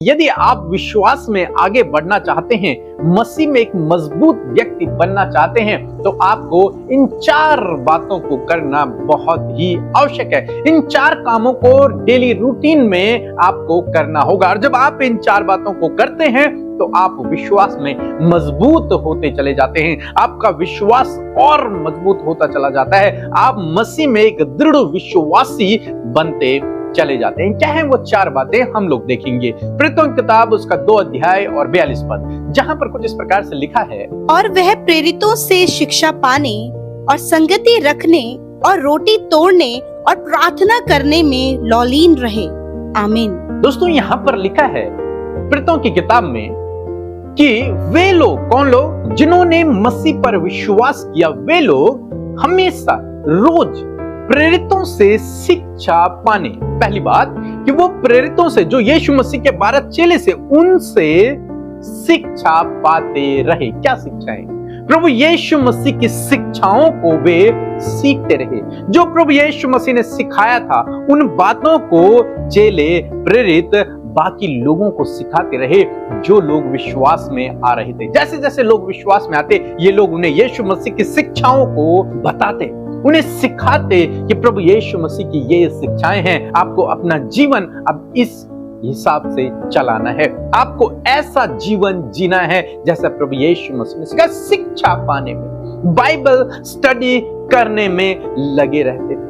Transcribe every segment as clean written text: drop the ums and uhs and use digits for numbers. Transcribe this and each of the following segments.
यदि आप विश्वास में आगे बढ़ना चाहते हैं, मसीह में एक मजबूत व्यक्ति बनना चाहते हैं, तो आपको इन 4 बातों को करना बहुत ही आवश्यक है। इन 4 कामों को डेली रूटीन में आपको करना होगा, और जब आप इन 4 बातों को करते हैं तो आप विश्वास में मजबूत होते चले जाते हैं। आपका विश्वास और मजबूत होता चला जाता है। आप मसीह में एक दृढ़ विश्वासी बनते चले जाते हैं। क्या है वो 4 बातें, हम लोग देखेंगे। प्रेरितों की किताब उसका 2 अध्याय और 42 पद, जहां पर कुछ इस प्रकार से लिखा है, और वह प्रेरितों से शिक्षा पाने और संगति रखने और रोटी तोड़ने और प्रार्थना करने में लौलीन रहे। आमीन। दोस्तों, यहाँ पर लिखा है प्रेरितों की किताब में कि वे लोग, कौन लोग, जिन्होंने मसीह पर विश्वास किया, वे लोग हमेशा रोज प्रेरितों से शिक्षा पाने। पहली बात कि वो प्रेरितों से, जो यीशु मसीह के 12 चेले से, उनसे शिक्षा पाते रहे। क्या शिक्षाएं? प्रभु यीशु मसीह की शिक्षाओं को वे सीखते रहे। जो प्रभु यीशु मसीह ने सिखाया था, उन बातों को चेले, प्रेरित बाकी लोगों को सिखाते रहे, जो लोग विश्वास में आ रहे थे। जैसे जैसे लोग विश्वास में आते, ये लोग उन्हें यीशु मसीह की शिक्षाओं को बताते, उन्हें सिखाते कि प्रभु यीशु मसीह की ये शिक्षाएं हैं, आपको अपना जीवन अब इस हिसाब से चलाना है, आपको ऐसा जीवन जीना है जैसा प्रभु यीशु मसीह ने सिखाया। शिक्षा पाने में, बाइबल स्टडी करने में लगे रहते थे।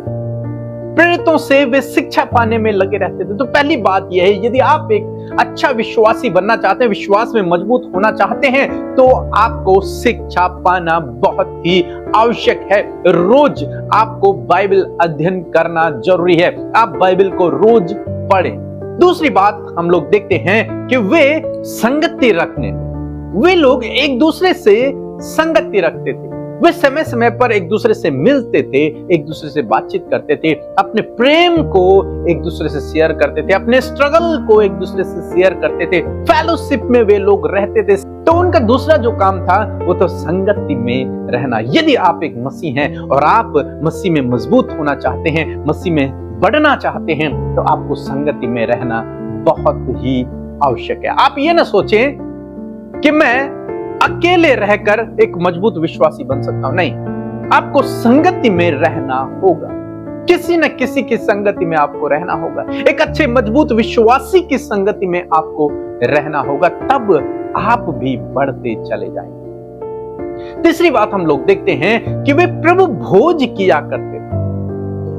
प्रेरितों से वे शिक्षा पाने में लगे रहते थे। तो पहली बात यह है, यदि आप एक अच्छा विश्वासी बनना चाहते हैं, विश्वास में मजबूत होना चाहते हैं, तो आपको शिक्षा पाना बहुत ही आवश्यक है। रोज आपको बाइबल अध्ययन करना जरूरी है। आप बाइबल को रोज पढ़ें। दूसरी बात हम लोग देखते हैं कि वे संगति रखने में, वे लोग एक दूसरे से संगति रखते थे। वे समय समय पर एक दूसरे से मिलते थे, एक दूसरे से बातचीत करते थे, अपने प्रेम को एक दूसरे से शेयर करते थे, अपने स्ट्रगल को एक दूसरे से शेयर करते थे। फेलोशिप में वे लोग रहते थे। तो उनका दूसरा जो काम था वो तो संगति में रहना। यदि आप एक मसीह हैं और आप मसीह में मजबूत होना चाहते हैं, मसीह में बढ़ना चाहते हैं, तो आपको संगति में रहना बहुत ही आवश्यक है। आप ये ना सोचें कि मैं अकेले रहकर एक मजबूत विश्वासी बन सकता हूं। नहीं, आपको संगति में रहना होगा। किसी न किसी की संगति में आपको रहना होगा। एक अच्छे मजबूत विश्वासी की संगति में आपको रहना होगा, तब आप भी बढ़ते चले जाएंगे। तीसरी बात हम लोग देखते हैं कि वे प्रभु भोज किया करते थे।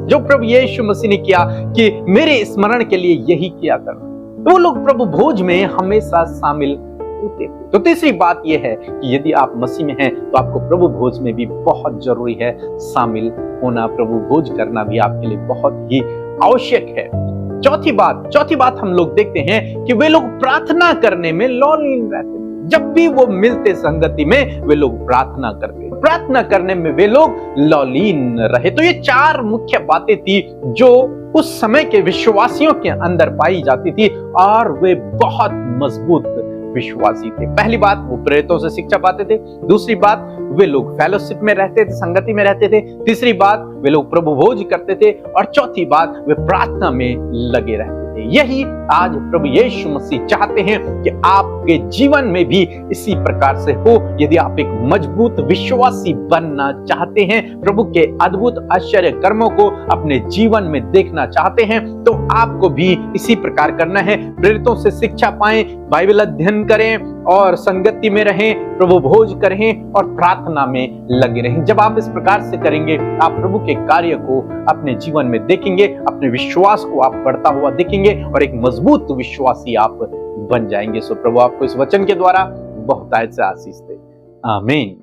जो प्रभु यीशु मसीह ने किया कि मेरे स्मरण के लिए यही किया करना, तो वो लोग प्रभु भोज में हमेशा शामिल होते थे। तो तीसरी बात यह है कि यदि आप मसीह में हैं, तो आपको प्रभु भोज में भी बहुत जरूरी है शामिल होना। प्रभु भोज करना भी आपके लिए बहुत ही आवश्यक है। चौथी बात हम लोग देखते हैं कि वे लोग प्रार्थना करने में लौलीन रहते थे। जब भी वो मिलते संगति में, वे लोग प्रार्थना करते, प्रार्थना करने में वे लोग लौलीन रहे। तो ये 4 मुख्य बातें थी जो उस समय के विश्वासियों के अंदर पाई जाती थी, और वे बहुत मजबूत विश्वासी थे। पहली बात, वो प्रेरितों से शिक्षा पाते थे। दूसरी बात, वे लोग फेलोशिप में रहते थे, संगति में रहते थे। तीसरी बात, वे लोग प्रभु भोज करते थे। और चौथी बात, वे प्रार्थना में लगे रहते थे। यही आज प्रभु यीशु मसीह चाहते हैं कि आपके जीवन में भी इसी प्रकार से हो। यदि आप एक मजबूत विश्वासी बनना चाहते हैं, प्रभु के अद्भुत आश्चर्य कर्मों को अपने जीवन में देखना चाहते हैं, तो आपको भी इसी प्रकार करना है। प्रेरितों से शिक्षा पाएं, बाइबल अध्ययन करें और संगति में रहें, प्रभु भोज करें और प्रार्थना में लगे रहें। जब आप इस प्रकार से करेंगे, आप प्रभु के कार्य को अपने जीवन में देखेंगे, अपने विश्वास को आप बढ़ता हुआ देखेंगे और एक मजबूत विश्वासी आप बन जाएंगे। सो प्रभु आपको इस वचन के द्वारा बहुतायत से आशीष दे। आमीन।